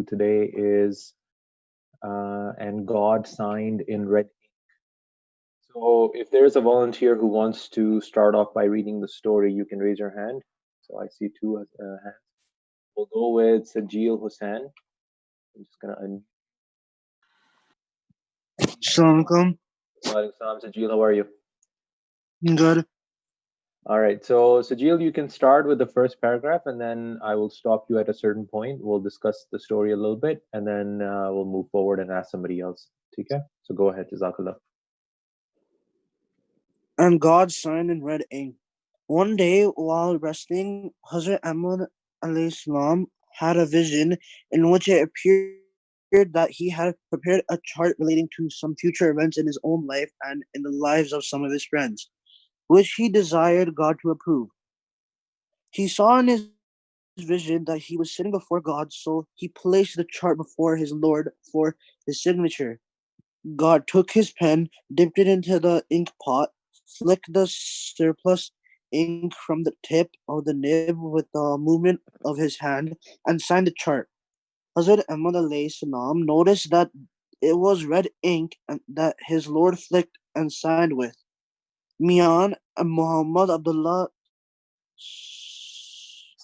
today is And God Signed in Red Ink. So, if there's a volunteer who wants to start off by reading the story, you can raise your hand. So, I see two hands. We'll go with Sajil Hussain. I'm just going to Assalamualaikum. Walaikum salam. Sajil, how are you? Good. All right. So, Sajil, you can start with the first paragraph and then I will stop you at a certain point. We'll discuss the story a little bit and then we'll move forward and ask somebody else. Okay? So, go ahead, Jazakallah. And God signed in red ink. One day, while resting, Hazrat Ahmad alayhi salam had a vision in which it appeared that he had prepared a chart relating to some future events in his own life and in the lives of some of his friends, which he desired God to approve. He saw in his vision that he was sitting before God, so he placed the chart before his Lord for his signature. God took his pen, dipped it into the ink pot, flicked the surplus ink from the tip of the nib with the movement of his hand, and signed the chart. Hazrat Ahmad alayhi salam noticed that it was red ink and that his Lord flicked and signed with. Mian Muhammad Abdullah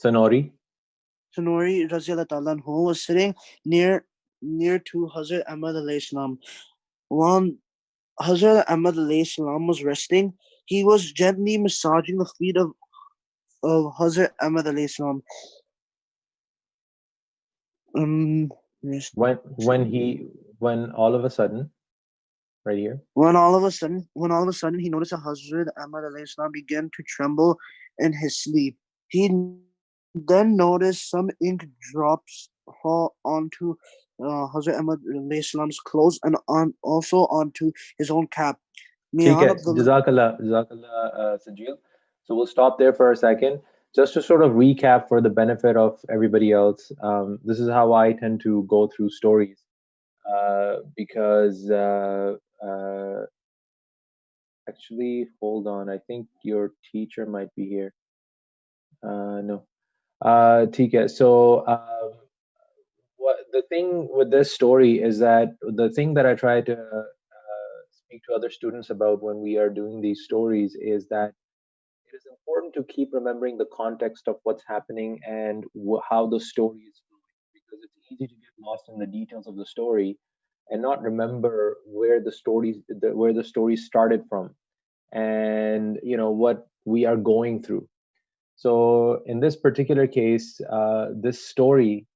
Sonori. Tanuri Raziallahu was sitting near to Hazrat Ahmad alayhi salam. While Hazrat Ahmad alayhi salam was resting, he was gently massaging the feet of Hazrat Ahmad alayhi salam. Yes. When all of a sudden, right here. When all of a sudden he noticed that Hazrat Ahmad alayhi salam began to tremble in his sleep. He then noticed some ink drops fall onto Hazrat Ahmad alayhi salam's clothes and also onto his own cap. ठीक Mian है, Abdullah. Jazakallah, Sajil. So we'll stop there for a second. Just to sort of recap for the benefit of everybody else, this is how I tend to go through stories because actually, hold on, I think your teacher might be here. No. ठीक है. So, what the thing with this story is that the thing that I try to speak to other students about when we are doing these stories is that it is important to keep remembering the context of what's happening and how the story is flowing because it's easy to get lost in the details of the story and not remember where the story started from and what we are going through. So in this particular case, this story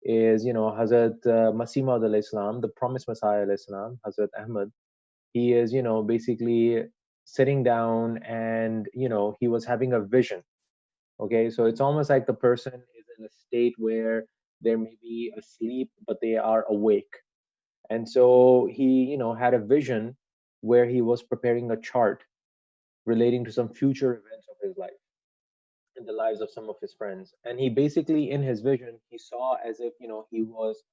is Hazrat Masih Maud alayhi salam, the promised Messiah alayhi salam, Hazrat Ahmad. He is basically sitting down and he was having a vision. Okay, so it's almost like the person is in a state where they may be asleep but they are awake, and so he had a vision where he was preparing a chart relating to some future events of his life in the lives of some of his friends. And he basically, in his vision, he saw as if he was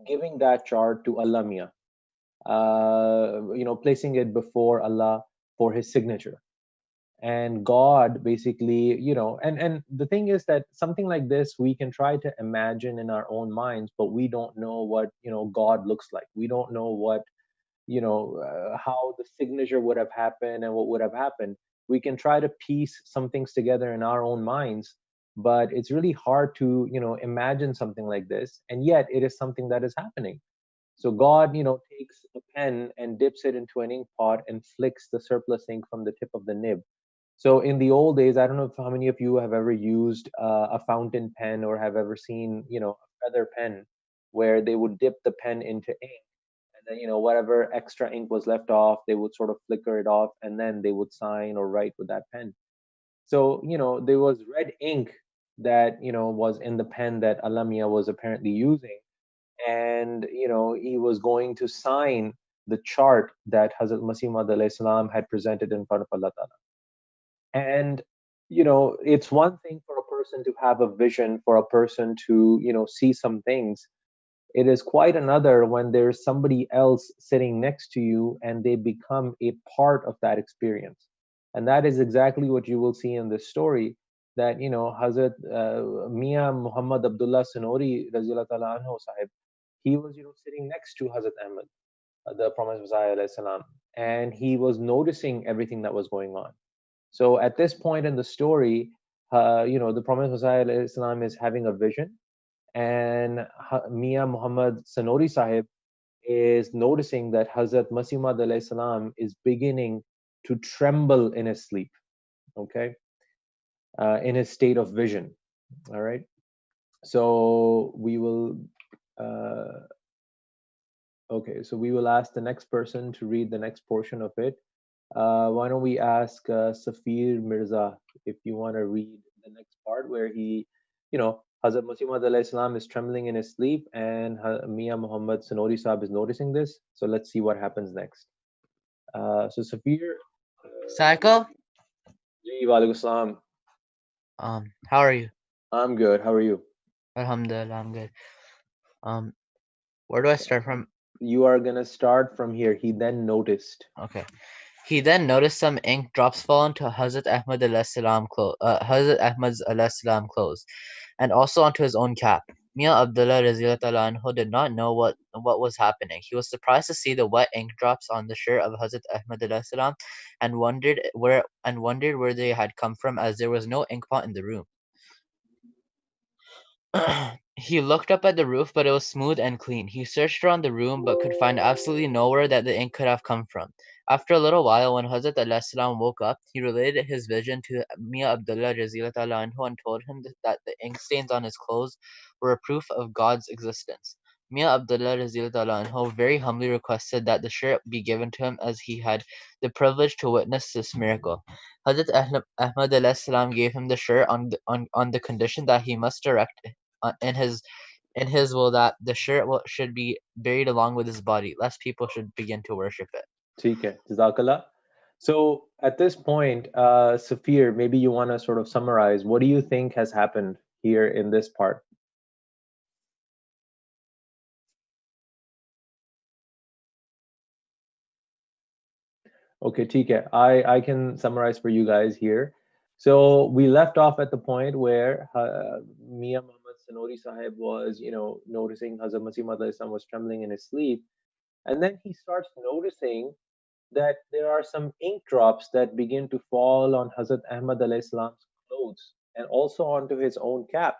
giving that chart to Allah Mia, placing it before Allah for his signature. And God basically, and the thing is that something like this we can try to imagine in our own minds, but we don't know what God looks like. We don't know what how the signature would have happened and what would have happened. We can try to piece some things together in our own minds, but it's really hard to imagine something like this, and yet it is something that is happening. So God takes a pen and dips it into an ink pot and flicks the surplus ink from the tip of the nib. So in the old days, I don't know if how many of you have ever used a fountain pen or have ever seen a feather pen where they would dip the pen into ink, and then whatever extra ink was left off, they would sort of flicker it off and then they would sign or write with that pen. So there was red ink that was in the pen that Alamia was apparently using, and he was going to sign the chart that Hazrat Masih Maud alayhi salam had presented in front of Allah Ta'ala. And it's one thing for a person to have a vision, for a person to see some things. It is quite another when there's somebody else sitting next to you and they become a part of that experience. And that is exactly what you will see in this story, that Hazrat Mia Muhammad Abdullah Sanori Razila Ta'ala Anhu Sahib, he was, sitting next to Hazrat Ahmad, the promised Messiah, alayhi salam, and he was noticing everything that was going on. So at this point in the story, the promised Messiah, alayhi salam, is having a vision, and Mia Muhammad Sanori Sahib is noticing that Hazrat Masih Maud alayhi salam is beginning to tremble in his sleep, okay, in his state of vision. All right. So we will, uh, okay, so we will ask the next person to read the next portion of it. Why don't we ask Safir Mirza if you want to read the next part where Hazrat Masih Maud alayhi salam is trembling in his sleep, and Mia Muhammad Sanori Saab is noticing this. So let's see what happens next. So Safir, Psycho? Ji, walaikum salam. How are you? I'm good. How are you? Alhamdulillah, I'm good. Um, where do I start from? You are gonna start from here. He then noticed. Okay. He then noticed some ink drops fall into Hazrat Ahmad's alayhi salam clothes, and also onto his own cap. Mia Abdullah Raziyallahu anhu did not know what was happening. He was surprised to see the wet ink drops on the shirt of Hazrat Ahmad alayhi salam, and wondered where they had come from, as there was no ink pot in the room. He looked up at the roof, but it was smooth and clean. He searched around the room, but could find absolutely nowhere that the ink could have come from. After a little while, when Hazrat alayhi salam woke up, he related his vision to Mia Abdullah anhu and told him that the ink stains on his clothes were a proof of God's existence. Mia Abdullah anhu very humbly requested that the shirt be given to him, as he had the privilege to witness this miracle. Hazrat Ahmad alayhi salam gave him the shirt on the condition that he must direct in his will that the shirt should be buried along with his body, lest people should begin to worship it. ठीक है, Jazakallah. So at this point, Safir, maybe you want to sort of summarize. What do you think has happened here in this part? Okay, ठीक है. I can summarize for you guys here. So we left off at the point where Mia Muhammad Sanori Sahib was, noticing Hazrat Masih Maud alayhi salam was trembling in his sleep, and then he starts noticing that there are some ink drops that begin to fall on Hazrat Ahmad alayhi salam's clothes and also onto his own cap.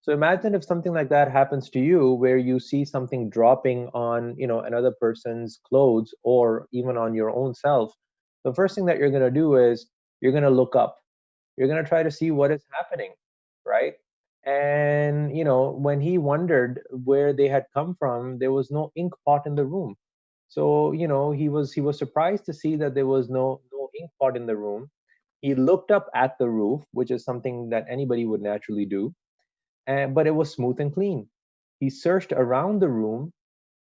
So imagine if something like that happens to you, where you see something dropping on, another person's clothes or even on your own self. The first thing that you're going to do is you're going to look up. You're going to try to see what is happening, right? And when he wondered where they had come from, there was no ink pot in the room. So he was surprised to see that there was no ink pot in the room. He looked up at the roof, which is something that anybody would naturally do, but it was smooth and clean. He searched around the room,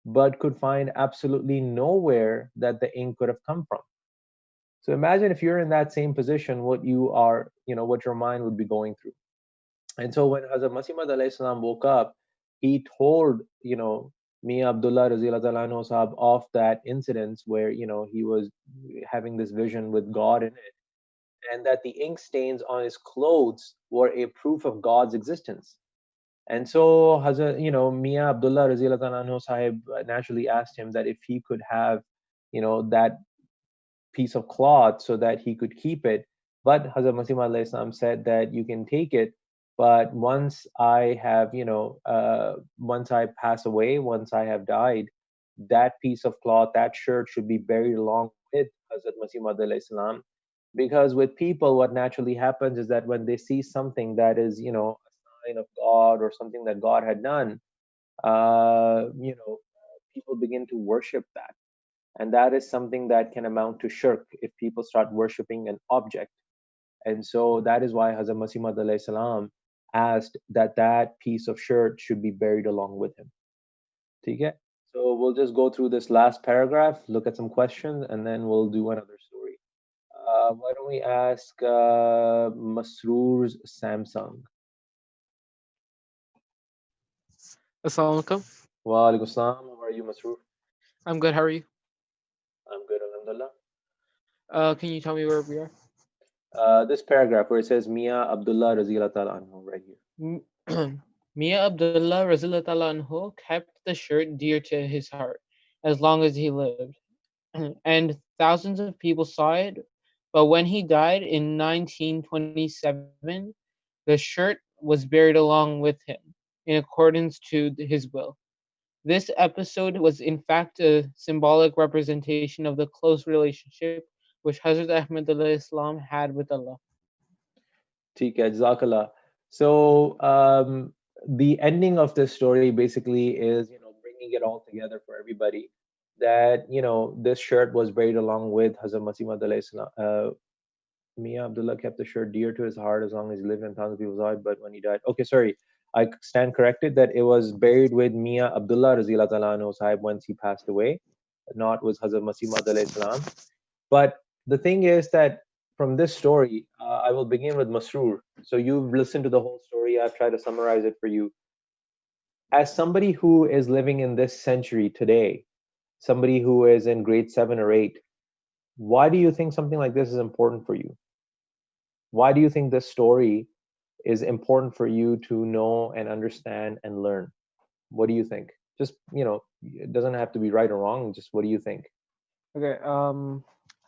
but could find absolutely nowhere that the ink could have come from. So imagine if you're in that same position, what you are, what your mind would be going through. And so when Hazrat Masih Maud alayhi salam woke up, he told, Mia Abdullah Raziyallahu anhu sahab of that incident where, he was having this vision with God in it, and that the ink stains on his clothes were a proof of God's existence. And so Hazrat, Mia Abdullah Raziyallahu anhu sahib naturally asked him that if he could have, that piece of cloth so that he could keep it. But Hazrat Masih Maud alayhi salam said that you can take it, but once I have, once I pass away, once I have died, that piece of cloth, that shirt should be buried along with Hazrat Masih Maud alayhi salam. Because with people, what naturally happens is that when they see something that is, a sign of God or something that God had done, people begin to worship that. And that is something that can amount to shirk if people start worshipping an object. And so that is why Hazrat Masih Maud alayhi salam asked that that piece of shirt should be buried along with him. Okay? So we'll just go through this last paragraph, look at some questions, and then we'll do another story. Why don't we ask Masroor's Samsung? Assalamu alaikum. Wa alaikum salam. How are you, Masroor? I'm good. How are you? I'm good, alhamdulillah. Can you tell me where we are? This paragraph where it says Mia Abdullah Raziyallahu ta'ala anhu right here. Mia Abdullah Razilullah anhu kept the shirt dear to his heart as long as he lived, and thousands of people saw it. But when he died in 1927, the shirt was buried along with him in accordance to his will. This episode was in fact a symbolic representation of the close relationship which Hazrat Ahmad Islam had with Allah. ठीक है, Jazakallah. So the ending of this story basically is, bringing it all together for everybody. That this shirt was buried along with Hazrat Masih Maud alayhi salam. Mia Abdullah kept the shirt dear to his heart as long as he lived, and thousands of people saw it. But when he died, okay, sorry, I stand corrected that it was buried with Mia Abdullah Razila Ta'ala anhu Sahib once he passed away, not with Hazrat Masih Maud alayhi salam. But the thing is that from this story, I will begin with Masroor. So you've listened to the whole story. I've tried to summarize it for you. As somebody who is living in this century today, somebody who is in grade 7 or 8, why do you think something like this is important for you? Why do you think this story is important for you to know and understand and learn? What do you think? Just, it doesn't have to be right or wrong. Just what do you think? Okay,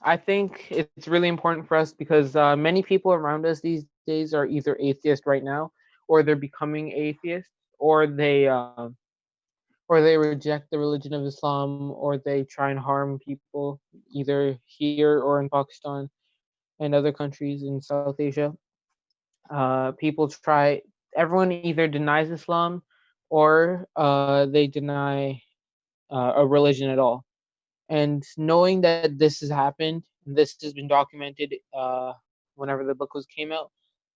I think it's really important for us because many people around us these days are either atheist right now, or they're becoming atheists, or they reject the religion of Islam, or they try and harm people either here or in Pakistan and other countries in South Asia. People try. Everyone either denies Islam, or they deny a religion at all. And knowing that this has happened, and this has been documented whenever the book was came out,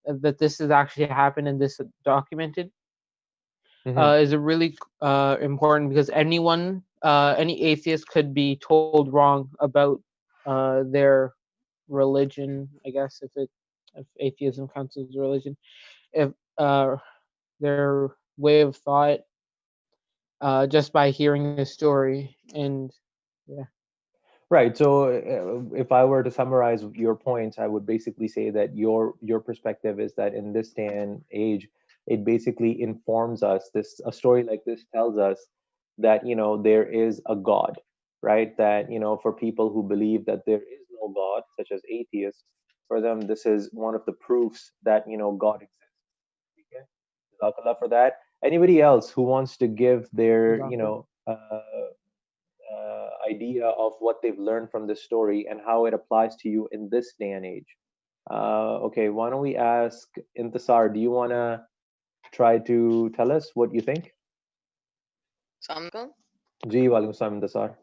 that this has actually happened and this documented, Hmm. is a really important because any atheist could be told wrong about their religion. I guess if atheism counts as a religion, if their way of thought, just by hearing a story. And yeah. Right. So if I were to summarize your points, I would basically say that your perspective is that in this day and age, it basically informs us. This a story like this tells us that there is a God, right? That for people who believe that there is no God, such as atheists, for them this is one of the proofs that God exists. Okay, Jazakallah for that. Anybody else who wants to give their idea of what they've learned from this story and how it applies to you in this day and age. Okay, why don't we ask Intisar? Do you want to try to tell us what you think? Assalamualaikum. Ji, walaikum salam, Intisar.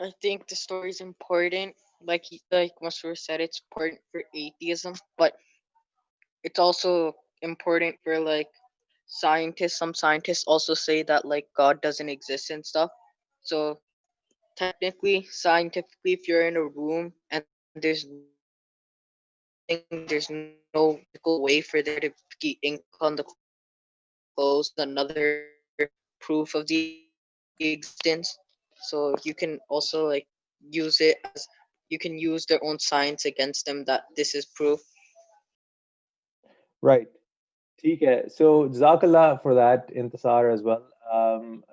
I think the story is important. Like Masur said, it's important for atheism, but it's also important for like scientists. Some scientists also say that like God doesn't exist and stuff. So technically, scientifically, if you're in a room and there's nothing, there's no physical way for there to be ink on the clothes, that's another proof of the existence. So you can also like use it as you can use their own science against them that this is proof. Right. ठीक है. So Jazakallah for that, Intisar, as well.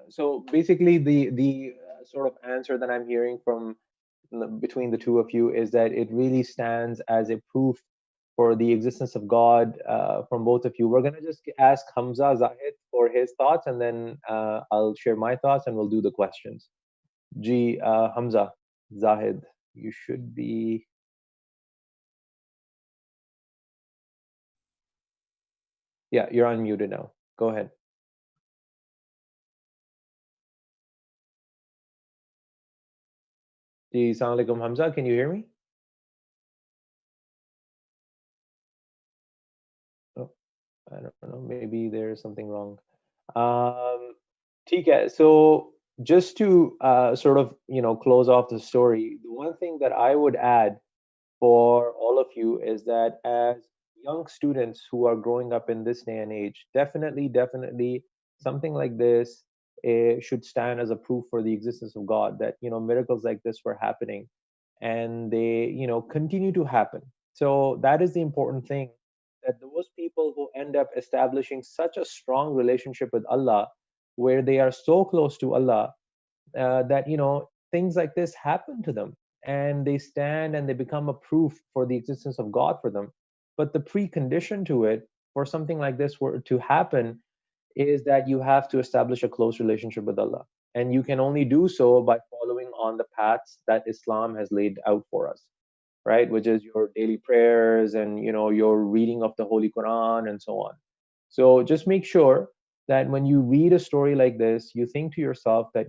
So basically, the sort of answer that I'm hearing from between the two of you is that it really stands as a proof for the existence of God from both of you. We're gonna just ask Hamza Zahid for his thoughts, and then I'll share my thoughts, and we'll do the questions. G Hamza Zahid, you should be. Yeah, you're unmuted now. Go ahead. Ji, Assalamu alaikum, Hamza. Can you hear me? Oh, I don't know. Maybe there's something wrong. Um, ठीक है. So just to sort of close off the story, the one thing that I would add for all of you is that as young students who are growing up in this day and age, definitely something like this should stand as a proof for the existence of God, that miracles like this were happening and they continue to happen. So that is the important thing, that those people who end up establishing such a strong relationship with Allah, where they are so close to Allah, that things like this happen to them, and they stand and they become a proof for the existence of God for them. But the precondition to it, for something like this to happen, is that you have to establish a close relationship with Allah, and you can only do so by following on the paths that Islam has laid out for us, right? Which is your daily prayers and your reading of the Holy Quran and so on. So just make sure that when you read a story like this, you think to yourself that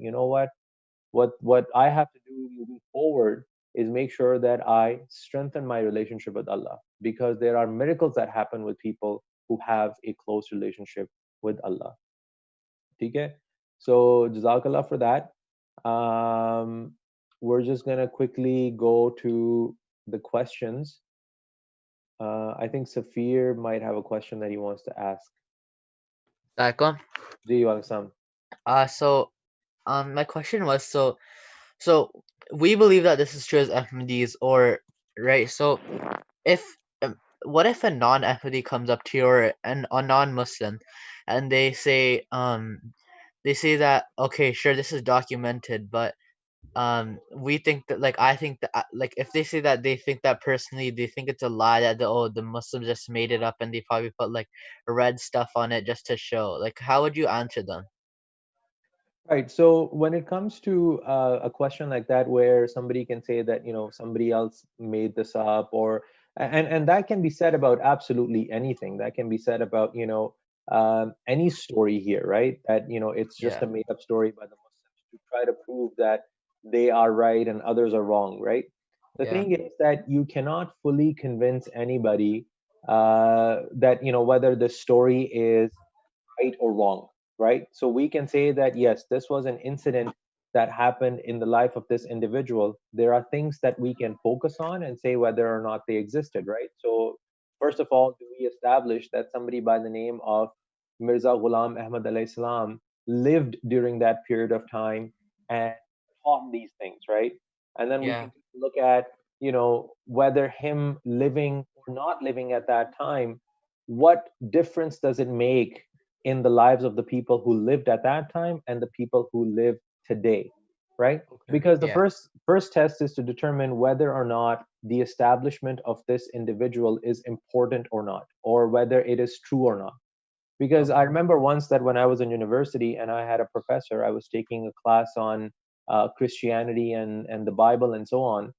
what I have to do moving forward is make sure that I strengthen my relationship with Allah, because there are miracles that happen with people who have a close relationship with Allah. Okay? So jazakallah for that. Um, we're just gonna quickly go to the questions. I think Safir might have a question that he wants to ask. Taiko. Ji Sam. So my question was, so we believe that this is true as Ahmadis, or right? So if what if a non-Ahmadi comes up to you, or a non-Muslim, and they say that, okay, sure, this is documented, but we think that, like, I think that, like, if they say that, they think that personally, they think it's a lie, that the Muslims just made it up, and they probably put like red stuff on it just to show. Like, how would you answer them? Right. So when it comes to a question like that, where somebody can say that somebody else made this up, or and that can be said about absolutely anything. That can be said about any story here, right? That it's just Yeah. a made up story by the Muslims to try to prove that they are right and others are wrong, right? The Yeah. thing is that you cannot fully convince anybody that whether the story is right or wrong, right? So we can say that yes, this was an incident that happened in the life of this individual. There are things that we can focus on and say whether or not they existed, right? So first of all, do we establish that somebody by the name of Mirza Ghulam Ahmad alayhi salam lived during that period of time and taught these things, right? And then we Yeah. can look at whether him living or not living at that time, what difference does it make in the lives of the people who lived at that time and the people who live today, right? Okay. Because the Yeah. first test is to determine whether or not the establishment of this individual is important or not, or whether it is true or not. Because I Okay. remember once that when I was in university and I had a professor, I was taking a class on Christianity and the Bible and so on,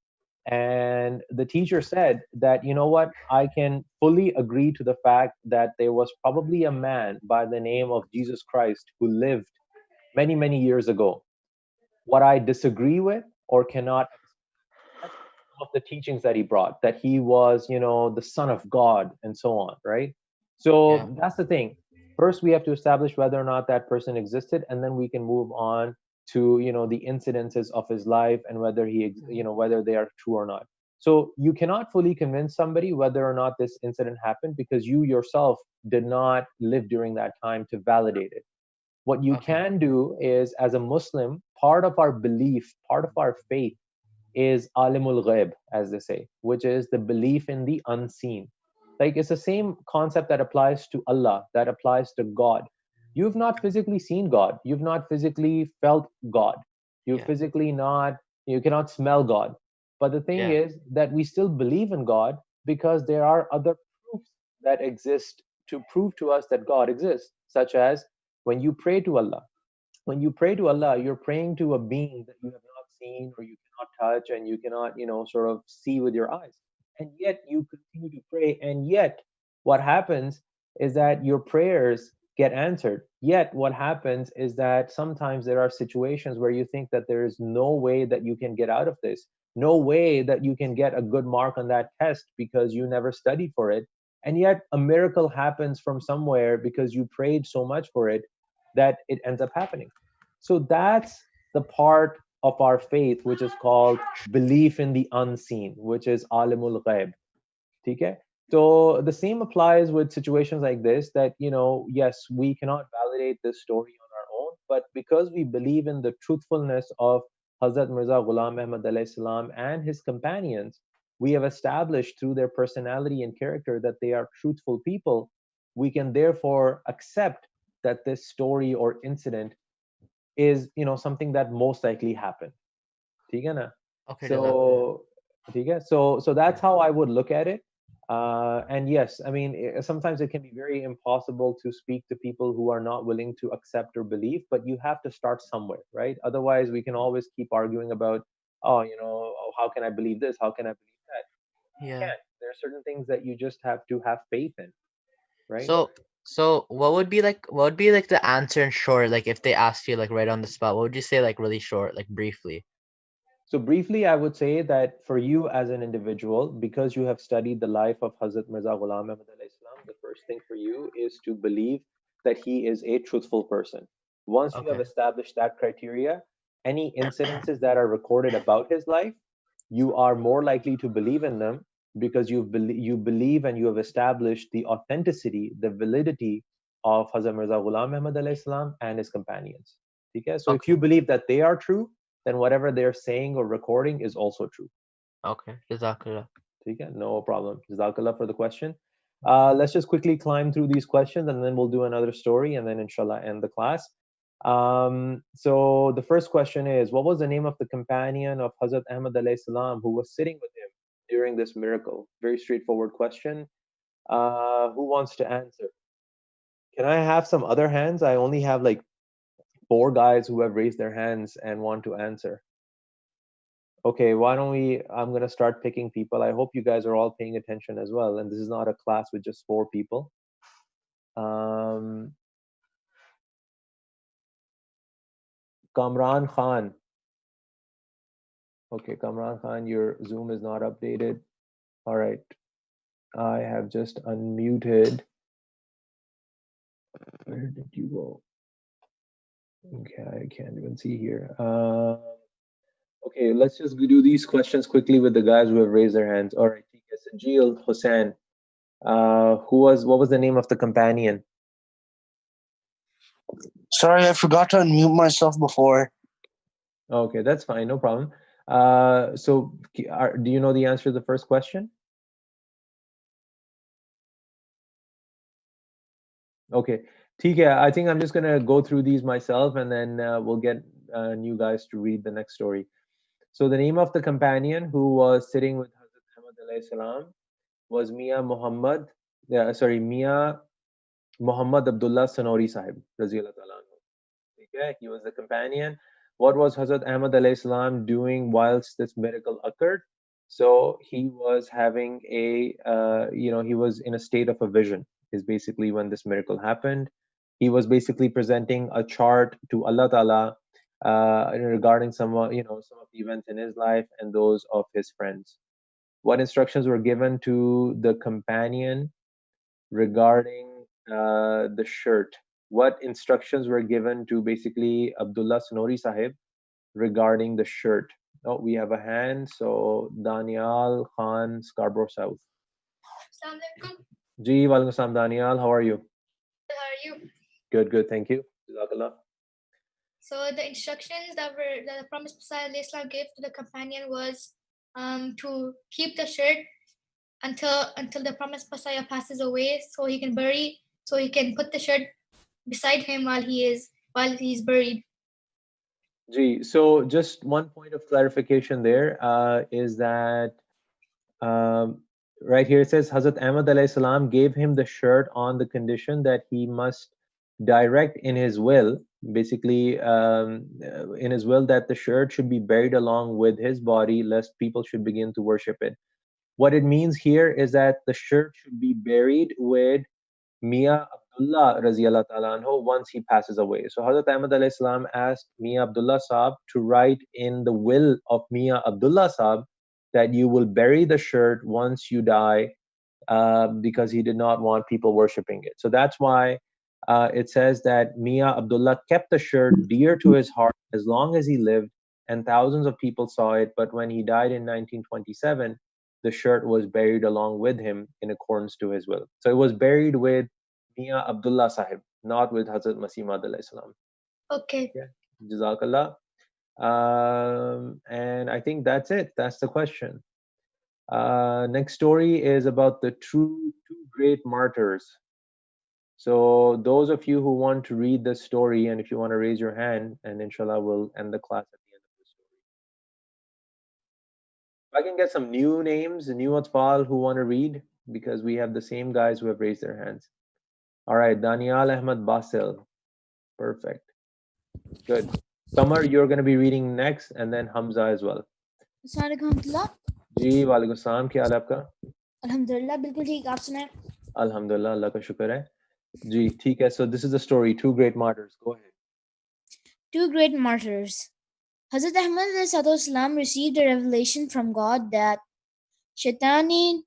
and the teacher said that, what, I can fully agree to the fact that there was probably a man by the name of Jesus Christ who lived many, many years ago. What I disagree with or cannot accept some of the teachings that he brought, that he was, the son of God and so on, right? Yeah. So that's the thing. First, we have to establish whether or not that person existed, and then we can move on to, the incidences of his life and whether whether they are true or not. So you cannot fully convince somebody whether or not this incident happened, because you yourself did not live during that time to validate it. What you Okay. can do is, as a Muslim, part of our belief, part of our faith is alimul ghaib, as they say, which is the belief in the unseen. Like, it's the same concept that applies to Allah, that applies to God. You've not physically seen God, you've not physically felt God, Yeah. you cannot smell God. But the thing Yeah. is that we still believe in God, because there are other proofs that exist to prove to us that God exists, such as when you pray to Allah. When you pray to Allah, you're praying to a being that you have not seen or you cannot touch and you cannot, sort of see with your eyes. And yet you continue to pray. And yet what happens is that your prayers get answered. Yet what happens is that sometimes there are situations where you think that there is no way that you can get out of this, no way that you can get a good mark on that test because you never studied for it. And yet a miracle happens from somewhere because you prayed so much for it that it ends up happening. So that's the part of our faith which is called belief in the unseen, which is alimul ghaib. Okay? So the same applies with situations like this, that, yes, we cannot validate this story on our own, but because we believe in the truthfulness of Hazrat Mirza Ghulam Ahmad alayhi salam and his companions, we have established through their personality and character that they are truthful people, we can therefore accept that this story or incident is, something that most likely happened. ठीक है ना? Okay, So, Jazakallah. ठीक है? So that's how I would look at it. And yes, I mean, sometimes it can be very impossible to speak to people who are not willing to accept or believe, but you have to start somewhere, right? Otherwise, we can always keep arguing about, oh, oh, how can I believe this? How can I believe that? You Yeah. can't. There are certain things that you just have to have faith in, right? So what would be like the answer in short, like if they asked you like right on the spot, what would you say like really short, like briefly? So briefly, I would say that for you as an individual, because you have studied the life of Hazrat Mirza Ghulam Ahmad alayhi salam, the first thing for you is to believe that he is a truthful person. Once you have Okay. established that criteria, any incidences that are recorded about his life, you are more likely to believe in them because you believe and you have established the authenticity, the validity of Hazrat Mirza Ghulam Ahmad alayhi salam and his companions. Okay? So if Okay. you believe that they are true, then whatever they're saying or recording is also true. Okay. Jazakallah. Okay? No problem. Jazakallah for the question. Let's just quickly climb through these questions and then we'll do another story and then inshallah end the class. So the first question is, what was the name of the companion of Hazrat Ahmad alayhi salam who was sitting with him during this miracle? Very straightforward question. Who wants to answer? Can I have some other hands? I only have like 4 guys who have raised their hands and want to answer. Okay, why don't we? I'm gonna start picking people. I hope you guys are all paying attention as well. And this is not a class with just 4 people. Um, Kamran Khan. Okay, Kamran Khan, your Zoom is not updated. All right, I have just unmuted. Where did you go? Okay, I can't even see here. Okay, let's just do these questions quickly with the guys who have raised their hands. All right, Sajil Hussain. What was the name of the companion? Sorry, I forgot to unmute myself before. Okay, that's fine, no problem. So do you know the answer to the first question? Okay, TK, I think I'm just gonna go through these myself and then we'll get new guys to read the next story. So the name of the companion who was sitting with Hazrat Ahmad alayhi salam was Mia Muhammad Abdullah Sanori Sahib, Raziyallahu ta'ala anhu. Okay, he was the companion. What was Hazrat Ahmad alayhi salam doing whilst this miracle occurred? So he was having he was in a state of a vision, is basically when this miracle happened. He was basically presenting a chart to Allah Ta'ala regarding some of the events in his life and those of his friends. What instructions were given to the companion regarding the shirt? What instructions were given to basically Abdullah Sanori Sahib regarding the shirt? Oh, we have a hand. So Daniel Khan, Scarborough South. Assalamualaikum. Ji, walaikum salam, Daniel. How are you? How are you? Good, thank you. Jazakallah. So the instructions that the Promised Messiah Islam gave to the companion was to keep the shirt until the Promised Messiah passes away, so he can put the shirt beside him while he's buried. Ji, so just one point of clarification there is that right here it says Hazrat Ahmad alayhi salam gave him the shirt on the condition that he must direct in his will, basically in his will, that the shirt should be buried along with his body lest people should begin to worship it. What it means here is that the shirt should be buried with Mia Abdullah Raziyallahu ta'ala anhu once he passes away. So Hazrat Ahmad alayhi salam asked Mia Abdullah Saab to write in the will of Mia Abdullah Saab that you will bury the shirt once you die, because he did not want people worshipping it. So that's why it says that Mia Abdullah kept the shirt dear to his heart as long as he lived, and thousands of people saw it. But when he died in 1927, the shirt was buried along with him in accordance to his will. So it was buried with Mia Abdullah Sahib, not with Hazrat Masih Maud alayhi salam. Okay. Yeah. Jazakallah. And I think that's it. That's the question. Next story is about the two great martyrs. So those of you who want to read the story, and if you want to raise your hand, and inshallah we'll end the class at the end of the story. If I can get some new names, new Atfal who want to read, because we have the same guys who have raised their hands. All right, Daniel Ahmed Basil. Perfect. Good. Summer, you're going to be reading next, and then Hamza as well. Assalamualaikum. जी वालेकुम सलाम, क्या हाल है आपका? अल्हम्दुलिल्लाह बिल्कुल ठीक, आप सुनाएं? अल्हम्दुलिल्लाह, अल्लाह का शुक्र है जी। ठीक है, so this is the story, two great martyrs. Go ahead. Two great martyrs. Hazrat Ahmad ﷺ received a revelation from God that Shaitani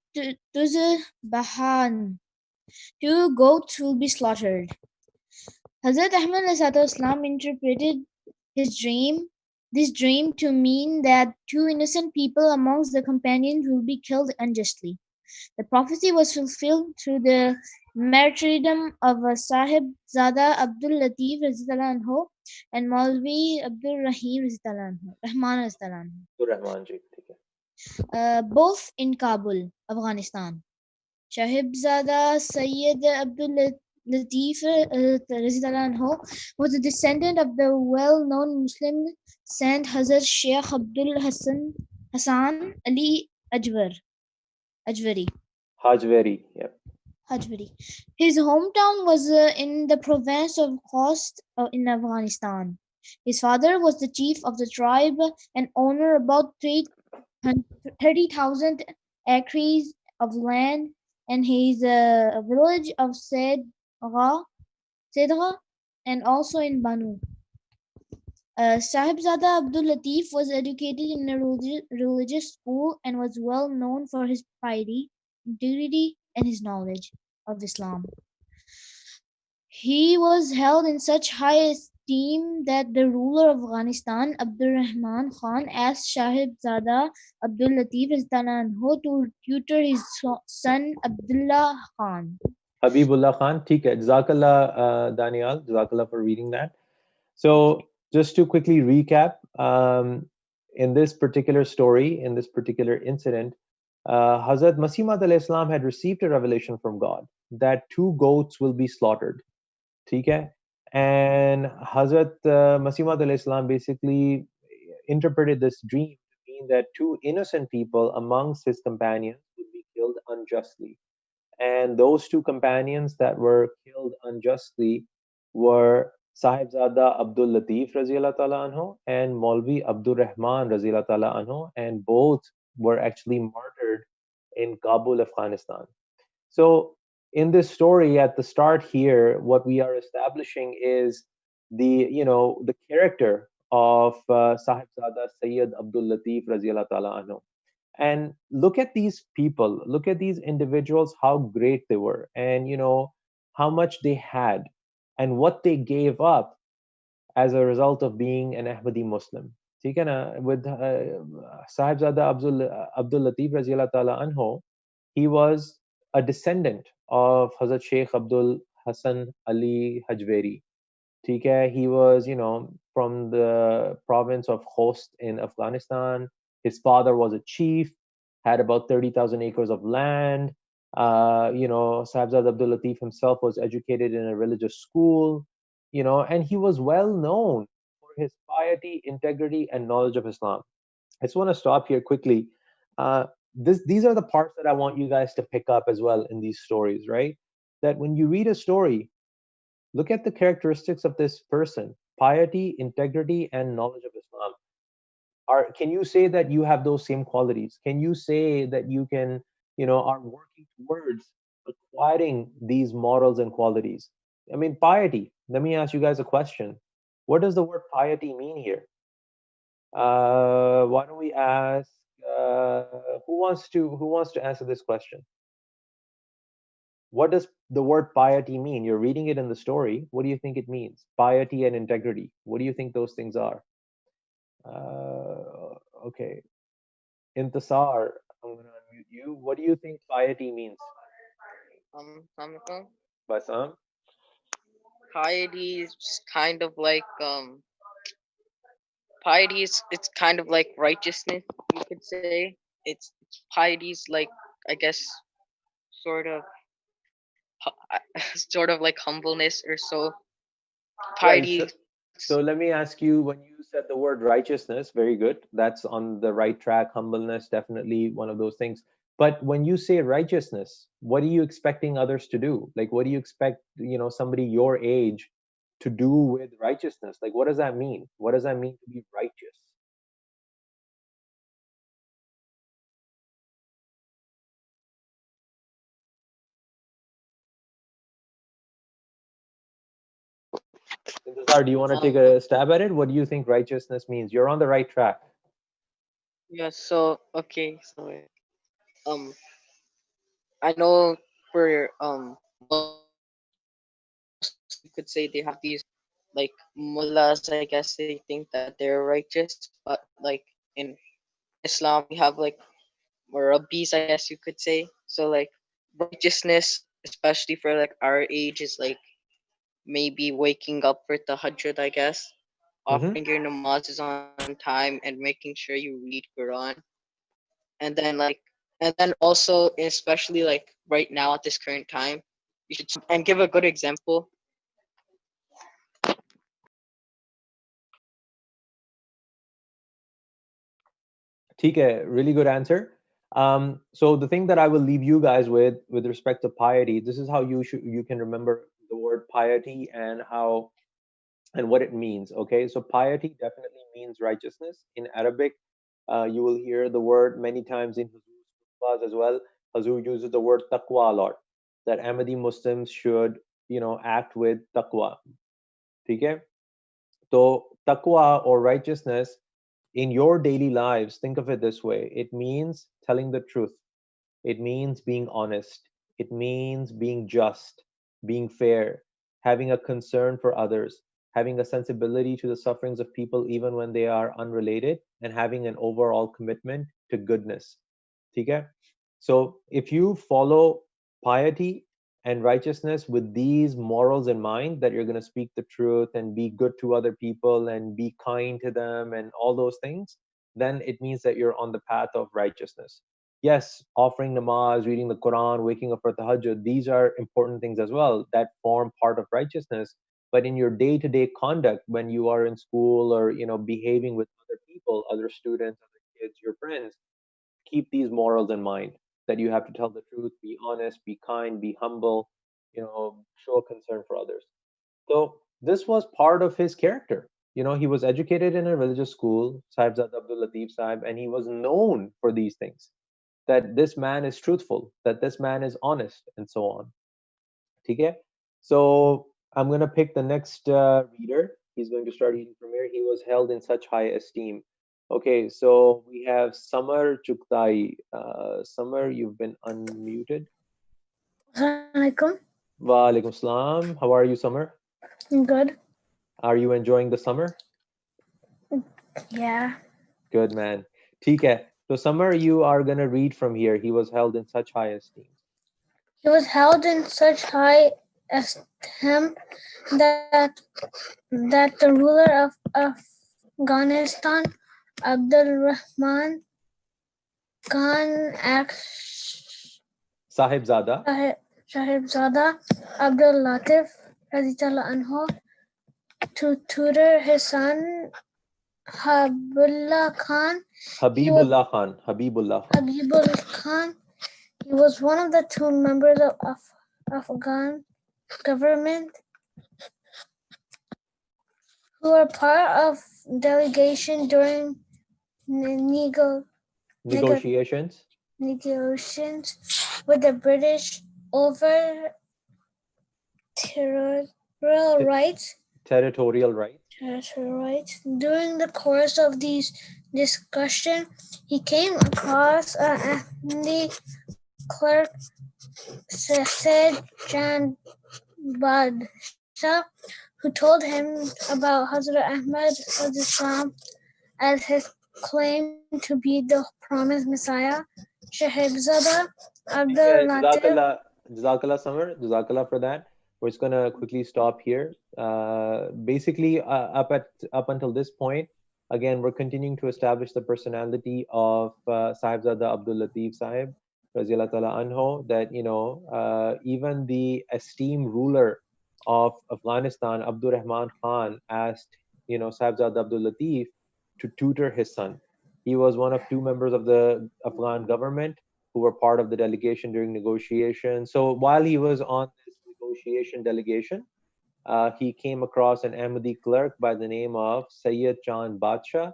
Tuzbahan, two goats will be slaughtered. Hazrat Ahmad ﷺ interpreted this dream to mean that two innocent people amongst the companions will be killed unjustly. The prophecy was fulfilled through the martyrdom of Sahib Zada Abdul Latif anhu and Maulvi Abdul Rahim Rahman Rahman ji, ठीक है. both in Kabul, Afghanistan. Sahibzada Sayyid Abdul Latif anhu was a descendant of the well-known Muslim saint Hazrat Sheikh Abdul Hassan Ali Ajwari. Hajveri, yep. Hajwari. His hometown was in the province of Khost in Afghanistan. His father was the chief of the tribe and owner about 30,000 acres of land, and his village of Sedra and also in Banu. Sahibzada Abdul Latif was educated in a religious school and was well known for his piety, integrity, and his knowledge of Islam. He was held in such high esteem that the ruler of Afghanistan, Abdurrahman Khan, asked Sahibzada Abdul Latif anhu to tutor his son Abdullah Khan. Habibullah Khan, ठीक है. Jazakallah, Daniel. Jazakallah for reading that. So just to quickly recap, in this particular story, in this particular incident, Hazrat Masih Maud alayhi salam had received a revelation from God that two goats will be slaughtered. ठीक है? And Hazrat Masih Maud alayhi salam basically interpreted this dream to mean that two innocent people amongst his companions would be killed unjustly. And those two companions that were killed unjustly were Sahibzada Abdul Latif Raziyallahu Ta'ala Anhu and Maulvi Abdur Rahman Raziyallahu Ta'ala Anhu, and both were actually martyred in Kabul, Afghanistan. So in this story, at the start here, what we are establishing is the character of Sahibzada Sayyid Abdul Latif Raziyallahu Ta'ala Anhu. And look at these people, look at these individuals, how great they were, and how much they had, and what they gave up as a result of being an Ahmadi Muslim. ठीक है ना? With Sahibzada Abdul Latif Raziyallahu Ta'ala Anhu, he was a descendant of Hazrat Sheikh Abdul Hassan Ali Hajveri. ठीक है? He was, from the province of Khost in Afghanistan. His father was a chief, had about 30,000 acres of land. Sahibzada Abdul Latif himself was educated in a religious school, and he was well known for his piety, integrity, and knowledge of Islam. I just want to stop here quickly. These are the parts that I want you guys to pick up as well in these stories, right? That when you read a story, look at the characteristics of this person: piety, integrity, and knowledge of Islam. Can you say that you have those same qualities? Can you say that you can, are working towards acquiring these morals and qualities? I mean, piety. Let me ask you guys a question. What does the word piety mean here? Why don't we ask? Who wants to answer this question? What does the word piety mean? You're reading it in the story. What do you think it means? Piety and integrity. What do you think those things are? Okay. Intasar, I'm going to unmute you. What do you think piety means? Basam? Piety is kind of like piety is it's kind of like righteousness, you could say. It's piety's like, I guess, sort of sort of like humbleness or so. Right. Piety. So let me ask you, when you said the word righteousness, very good. That's on the right track. Humbleness, definitely one of those things. But when you say righteousness, what are you expecting others to do? Like, what do you expect, somebody your age to do with righteousness? Like, what does that mean? What does that mean to be righteous? Intezar, do you want to take a stab at it? What do you think righteousness means? You're on the right track. Yeah. So okay. So um, I know for Muslims, you could say they have these like mullahs. I guess they think that they're righteous, but like in Islam, we have like rabbis, I guess you could say. So like righteousness, especially for like our age, is like maybe waking up for tahajjud, I guess, offering Hmm. your namazes on time, and making sure you read Quran. And then like, and then also, especially like right now at this current time, you should and give a good example. ठीक है, really good answer. So the thing that I will leave you guys with respect to piety, this is how you can remember the word piety and what it means. Okay, so piety definitely means righteousness. In Arabic, you will hear the word many times in Hazur's khutbahs as well. Hazur uses the word taqwa a lot. That Ahmadi Muslims should, act with taqwa. Okay, so taqwa or righteousness in your daily lives, think of it this way: it means telling the truth, it means being honest, it means being just, being fair, having a concern for others, having a sensibility to the sufferings of people even when they are unrelated, and having an overall commitment to goodness. Okay? So if you follow piety and righteousness with these morals in mind, that you're going to speak the truth and be good to other people and be kind to them and all those things, then it means that you're on the path of righteousness. Yes, offering namaz, reading the Quran, waking up for tahajjud, these are important things as well that form part of righteousness. But in your day-to-day conduct, when you are in school or behaving with other people, other students, other kids, your friends, keep these morals in mind, that you have to tell the truth, be honest, be kind, be humble, show concern for others. So this was part of his character. He was educated in a religious school, Sahibzad Abdul Latif Sahib, and he was known for these things, that this man is truthful, that this man is honest, and so on. Okay? So I'm going to pick the next reader. He's going to start reading from here. He was held in such high esteem. Okay, so we have Samar Chuktai. Samar, you've been unmuted. Assalamualaikum. Wa alaikum salam. How are you, Samar? I'm good. Are you enjoying the summer? Yeah. Good, man. Okay. So Samar, you are going to read from here. He was held in such high esteem. He was held in such high esteem that the ruler of Afghanistan, Abdul Rahman Khan, asked Sahibzada. Sahibzada Abdul Latif Radhiyallahu anhu to tutor his son Habibullah Khan. Habibullah Khan. Habibullah Khan. Habibullah Khan. He was one of the two members of Afghan government who were part of delegation during Negotiations. negotiations with the British over territorial rights. Territorial rights. During the course of these discussions, he came across an Ahmadi clerk, Said Jan Badshah, who told him about Hazrat Ahmad as his claim to be the promised Messiah. Shahibzada Abdul Latif. Jazakallah, Samar. Jazakallah for that. We're just gonna quickly stop here. Basically, up until this point, Again, we're continuing to establish the personality of Sahibzada Abdul Latif Sahib, Raziyallahu Ta'ala Anho, that, even the esteemed ruler of Afghanistan, Abdur Rahman Khan, asked, Sahibzada Abdul Latif to tutor his son. He was one of two members of the Afghan government who were part of the delegation during negotiations. So while he was on this negotiation delegation, he came across an Ahmadi clerk by the name of Sayyid Chand Badshah,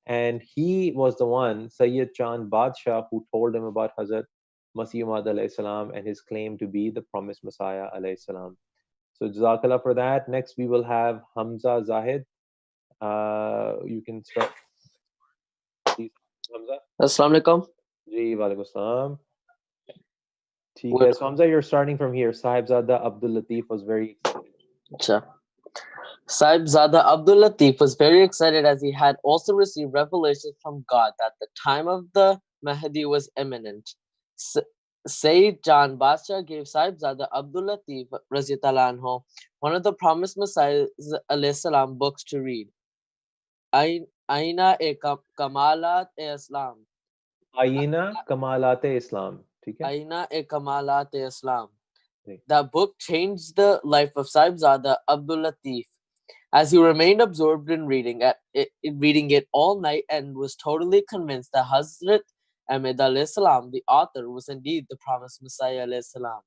and he was the one, Sayyid Chand Badshah, who told him about Hazrat Masih Maud alayhi salam and his claim to be the promised Messiah alayhi salam. So Jazakallah for that. Next we will have Hamza Zahid. You can start, please, Hamza. Assalamu alaikum. Ji, walaikum salam. What? So Hamza, you're starting from here. Sahibzada Abdul Latif was very excited. Acha. Sahibzada Abdul Latif was very excited as he had also received revelations from God that the time of the Mahdi was imminent. Sayyid Jan Basha gave Sahibzada Abdul Latif Raziyallahu Anhu one of the promised Messiah's alayhi salam books to read. Aina e Kamalat e Islam. Aina Kamalat e Islam. Aina e Kamalat e Islam. Right. That book changed the life of Sahibzada Abdul Latif, as he remained absorbed in reading it all night and was totally convinced that Hazrat Ahmed alayhi salam, the author, was indeed the promised Messiah alayhi salam.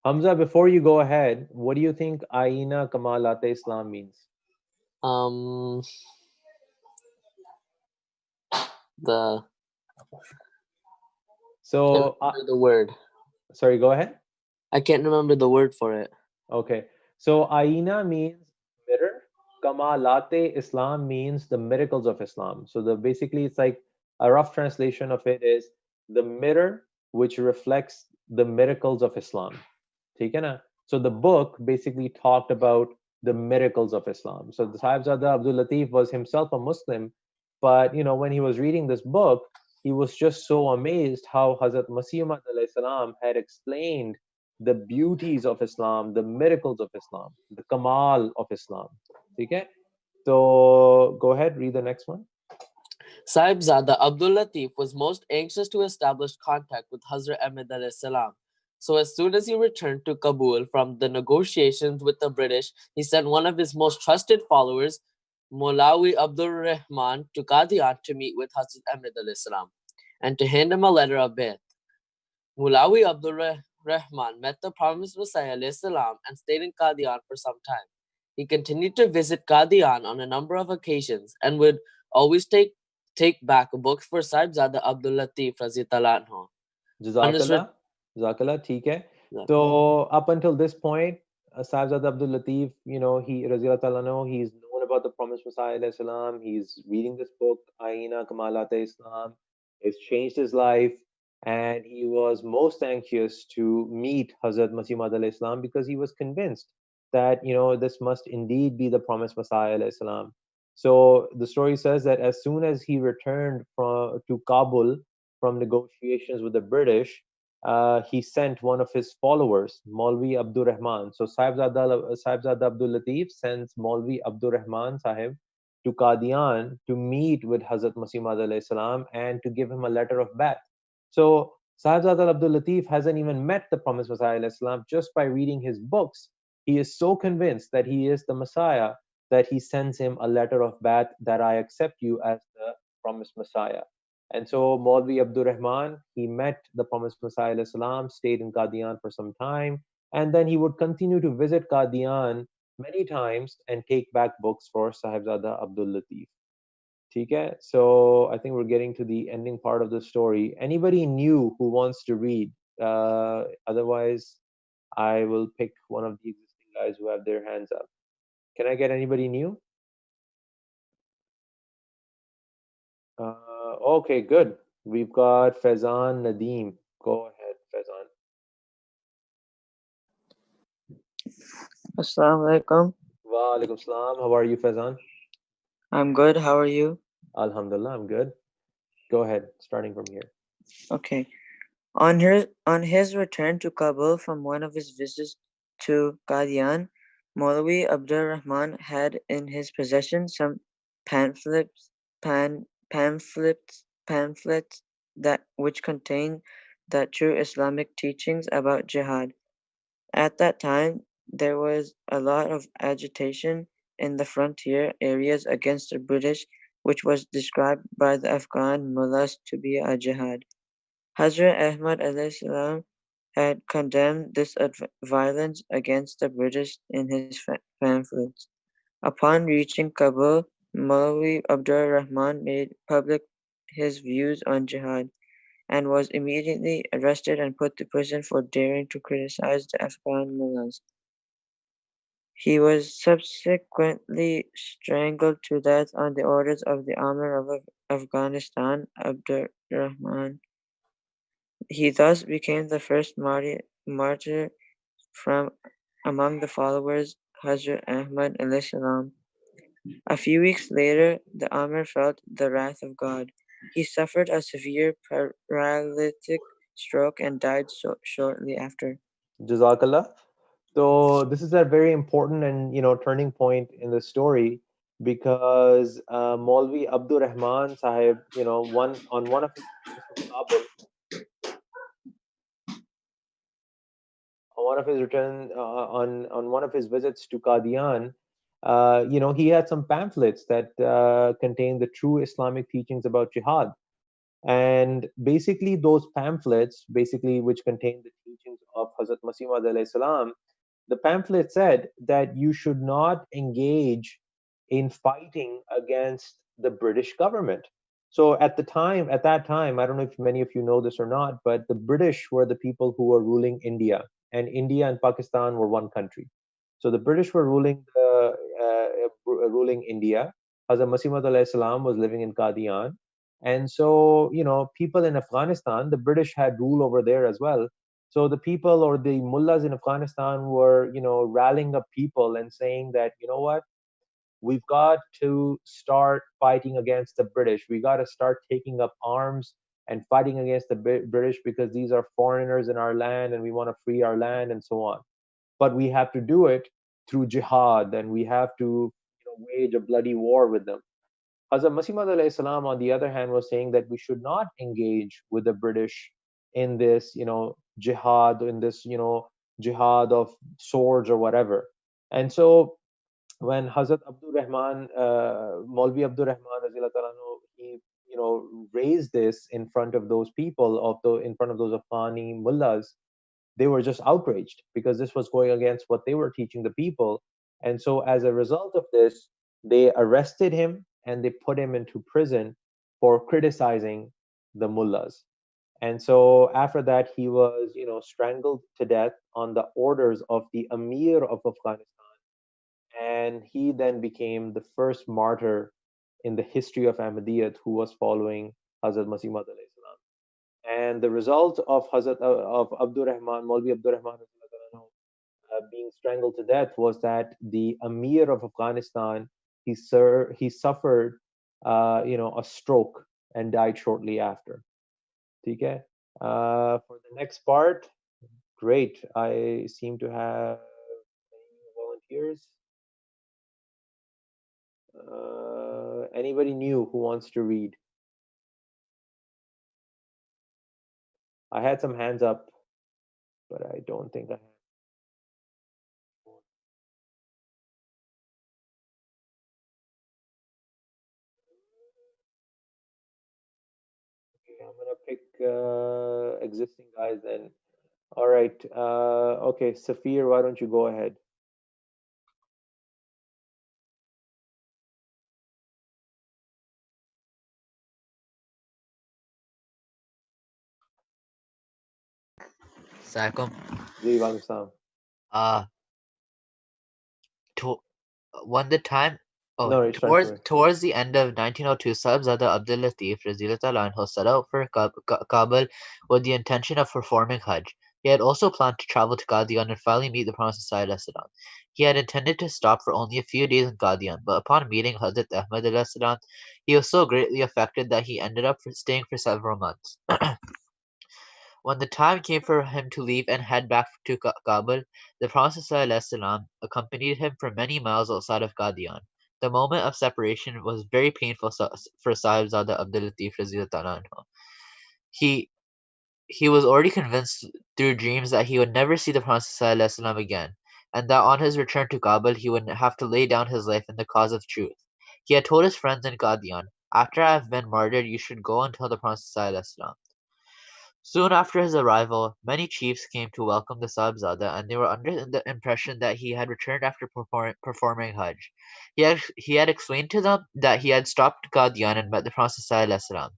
Hamza, before you go ahead, what do you think Aina Kamalat e Islam means? The word. Sorry, go ahead. I can't remember the word for it. Okay. So Aina means mirror. Kamalate Islam means the miracles of Islam. So basically it's like a rough translation of it is the mirror which reflects the miracles of Islam. ठीक है ना? So the book basically talked about the miracles of Islam. So the Sahibzada Abdul Latif was himself a Muslim, but when he was reading this book, he was just so amazed how Hazrat Masih Maud alayhi salam had explained the beauties of Islam, the miracles of Islam, the kamal of Islam. Okay? So go ahead, read the next one. Sahibzada Abdul Latif was most anxious to establish contact with Hazrat Ahmed alayhi salam. So as soon as he returned to Kabul from the negotiations with the British, he sent one of his most trusted followers, Mawlawi Abdur Rahman, to Qadian to meet with Hazrat Ahmed alayhi salam and to hand him a letter of bayt. Mawlawi Abdur Rahman met the promised Messiah alayhi salam and stayed in Qadian for some time. He continued to visit Qadian on a number of occasions and would always take back books for Sahibzada Abdul Latif Raziyallahu Anhu. Jazakallah, theek hai. So up until this point, Sahibzada Abdul Latif, he Raziyallahu Ta'ala anhu, he's known about the promised Messiah alayhi salam. He's reading this book, Aina Kamalat Islam. It's changed his life, and he was most anxious to meet Hazrat Masih Maud alayhi salam because he was convinced that this must indeed be the promised Messiah alayhi salam. So the story says that as soon as he returned to Kabul from negotiations with the British, he sent one of his followers, Maulvi Abdur Rahman. So Sahibzada Abdul Latif sends Maulvi Abdur Rahman Sahib to Qadian to meet with Hazrat Masih Maud alayhi salam and to give him a letter of bayt. So Sahibzada Abdul Latif hasn't even met the promised Messiah alayhi salam. Just by reading his books, he is so convinced that he is the Messiah that he sends him a letter of bayt that I accept you as the promised Messiah. And so Maulvi Abdur Rahman, he met the promised Messiah alayhi salam, stayed in Qadian for some time, and then he would continue to visit Qadian many times and take back books for Sahibzada Abdul Latif. Okay? So I think we're getting to the ending part of the story. Anybody new who wants to read? Otherwise, I will pick one of the existing guys who have their hands up. Can I get anybody new? Okay, good. We've got Faizan Nadeem. Go ahead, Faizan. Assalamu alaikum. Wa alaikum salam. How are you, Faizan? I'm good. How are you? Alhamdulillah, I'm good. Go ahead, starting from here. Okay. On his return to Kabul from one of his visits to Qadian, Maulvi Abdur Rahman had in his possession some pamphlets pamphlets that which contained the true Islamic teachings about jihad. At that time, there was a lot of agitation in the frontier areas against the British, which was described by the Afghan mullahs to be a jihad. Hazrat Ahmad alayhis salam had condemned this violence against the British in his pamphlets. Upon reaching Kabul, Maulvi Abdur Rahman made public his views on jihad and was immediately arrested and put to prison for daring to criticize the Afghan mullahs. He was subsequently strangled to death on the orders of the Amir of Afghanistan, Abdur Rahman. He thus became the first martyr from among the followers Hazrat Ahmad alayhis salam. A few weeks later, the Amir felt the wrath of God. He suffered a severe paralytic stroke and died shortly after. Jazakallah. So this is a very important and turning point in the story because Maulvi Abdur Rahman Sahib, one of his returns from Kabul, on one of his return on one of his visits to Qadian, he had some pamphlets that contained the true Islamic teachings about jihad. And basically, those pamphlets, basically which contained the teachings of Hazrat Masih Maud alayhi salam, the pamphlet said that you should not engage in fighting against the British government. So at that time, I don't know if many of you know this or not, but the British were the people who were ruling India, and India and Pakistan were one country. So the British were ruling India. Hazrat Masih Maud alayhi salam was living in Qadian, and so people in Afghanistan, the British had rule over there as well. So the people or the mullahs in Afghanistan were, rallying up people and saying that, what, we've got to start fighting against the British. We got to start taking up arms and fighting against the British because these are foreigners in our land and we want to free our land and so on. But we have to do it through jihad and we have to, wage a bloody war with them. Hazrat Masih Maud alayhi salam, on the other hand, was saying that we should not engage with the British in this, jihad, in this, jihad of swords or whatever. And so when Hazrat Abdur Rahman, Maulvi Abdur Rahman, he, raised this in front of those people, in front of those Afghani mullahs, they were just outraged because this was going against what they were teaching the people. And so, as a result of this, they arrested him and they put him into prison for criticizing the mullahs. And so, after that, he was, strangled to death on the orders of the Amir of Afghanistan. And he then became the first martyr in the history of Ahmadiyyat who was following Hazrat Masih Maud alayhi salam. And the result of of Abdur Rahman, Maulvi Abdur Rahman being strangled to death was that the Amir of Afghanistan, he suffered a stroke and died shortly after. Okay. For the next part, great. I seem to have volunteers. Anybody new who wants to read? I had some hands up, but I don't think I have. Okay, I'm gonna pick existing guys then. All right. Okay, Safir, why don't you go ahead? Saikum. Ji, Walaikum Salam. To when the time No, it's fine for me. towards the end of 1902, Sahibzada Abdul Latif Razilullah anhu set out for Kabul with the intention of performing Hajj. He had also planned to travel to Qadian and finally meet the Promised Messiah alayhi salam. He had intended to stop for only a few days in Qadian, but upon meeting Hazrat Ahmad alayhi salam, he was so greatly affected that he ended up staying for several months. When the time came for him to leave and head back to Kabul, the Prophet ﷺ accompanied him for many miles outside of Qadian. The moment of separation was very painful for Sahibzada Abdul Latif Raziyallahu anhu. He he was already convinced through dreams that he would never see the Prophet ﷺ again, and that on his return to Kabul he would have to lay down his life in the cause of truth. He had told his friends in Qadian, "After I have been martyred, you should go and tell the Prophet ﷺ." Soon after his arrival, many chiefs came to welcome the Sahibzada, and they were under the impression that he had returned after performing Hajj. He had explained to them that he had stopped Qadian and met the Prophet ﷺ,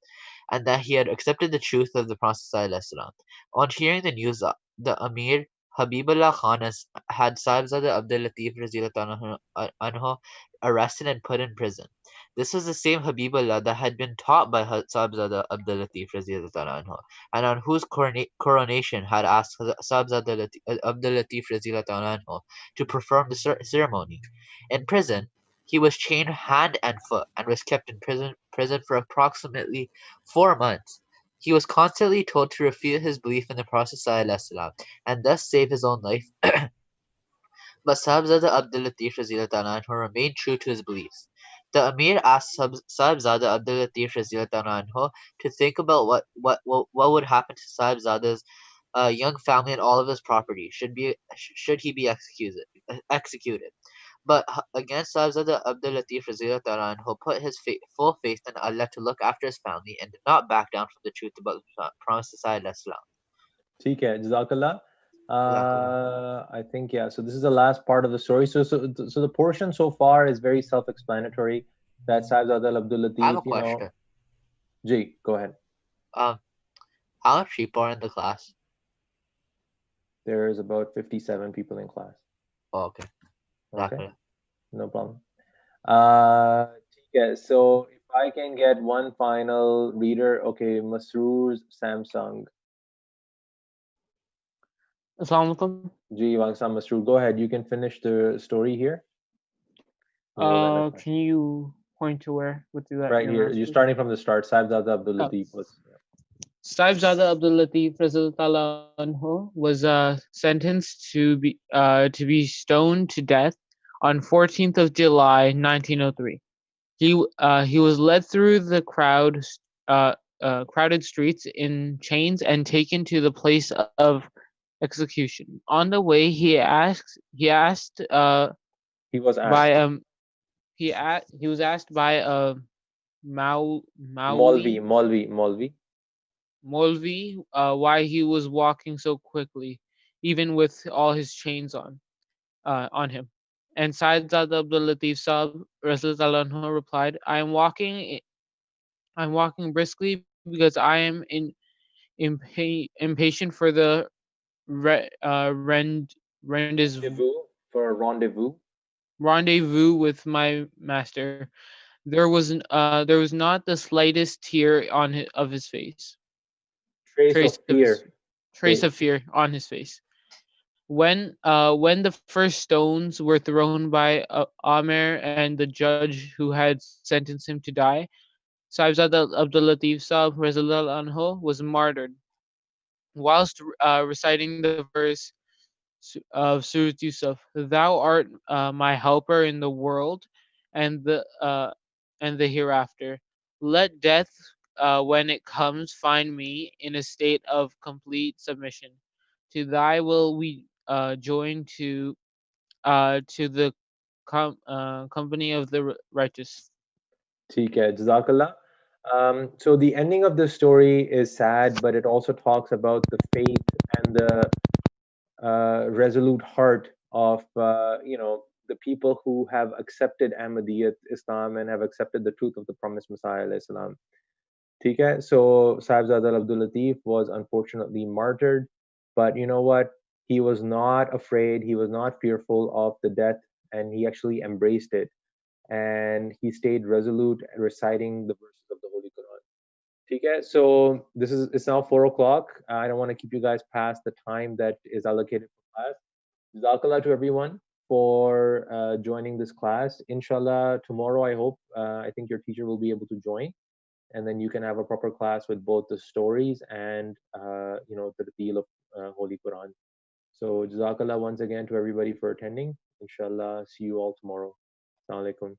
and that he had accepted the truth of the Prophet ﷺ. On hearing the news, the Amir Habibullah Khan had Sahibzada Abdul Latif Raziyallahu anhu arrested and put in prison. This was the same Habibullah that had been taught by Sahibzada Abdul Latif Raziyallahu anhu, and on whose coronation had asked Sahibzada Abdul Latif Raziyallahu anhu to perform the ceremony. In prison, he was chained hand and foot and was kept in prison for approximately 4 months. He was constantly told to refute his belief in the Prophet ﷺ and thus save his own life, but Sahibzada Abdul Latif Raziyallahu anhu remained true to his beliefs. The Amir asked Sahibzada Abdul Latif Raziyallahu anhu to think about what would happen to Sahibzada's young family and all of his property should he be executed. But again, Sahibzada Abdul Latif Raziyallahu anhu put his full faith in Allah to look after his family and did not back down from the truth about the Prophet ﷺ. ठीक है, Jazakallah. Jazakallah. I think, yeah, so this is the last part of the story. So the portion so far is very self-explanatory, that Sahibzada Abdul I have a Latif, you know. question. Ji, go ahead. Um, how many people are in the class? There's about 57 people in class. Oh, okay. Okay, Jazakallah. no problem. ठीक है, so if I can get one final reader, okay, Masroor's Samsung. Assalamu alaikum. Ji, Wangsam Masroor, go ahead. You can finish the story here. We'll end the class. Can you point to where with that? Right your here. mouse, You're please? starting from the start. Sahibzada Abdul Oh. Latif was. Sahibzada Abdul Latif Raziyallahu anhu was sentenced to be stoned to death on 14th of July 1903. He was led through the crowded streets in chains and taken to the place of execution. On the way, he was asked by a Maulvi. Molvi why he was walking so quickly, even with all his chains on him. And Sahibzada Abdul Latif Saab Rasulullah anhu replied, I'm walking briskly because I am impatient for the rendezvous with my master. There was not the slightest tear of his face. Trace of fear on his face. When the first stones were thrown by Amir and the judge who had sentenced him to die, Sahibzada Abdul Latif Saab Razulullah anhu was martyred. Whilst reciting the verse of Surat Yusuf, "Thou art my helper in the world and the hereafter. Let death, when it comes, find me in a state of complete submission. To Thy will we join to the company of the righteous." ठीक है, Jazakallah. So the ending of the story is sad, but it also talks about the faith and the resolute heart of the people who have accepted Ahmadiyyat Islam and have accepted the truth of the promised Messiah alayhi salam. ठीक है? So Sahibzada Abdul Latif was unfortunately martyred, but you know what? He was not afraid. He was not fearful of the death, and he actually embraced it. And he stayed resolute reciting the verses of the Holy Quran. Okay, so it's now 4 o'clock. I don't want to keep you guys past the time that is allocated for class. Jazakallah to everyone for joining this class. Inshallah, tomorrow I think your teacher will be able to join, and then you can have a proper class with both the stories and the reveal of Holy Quran. So Jazakallah once again to everybody for attending. Inshallah, see you all tomorrow. Assalamu alaikum.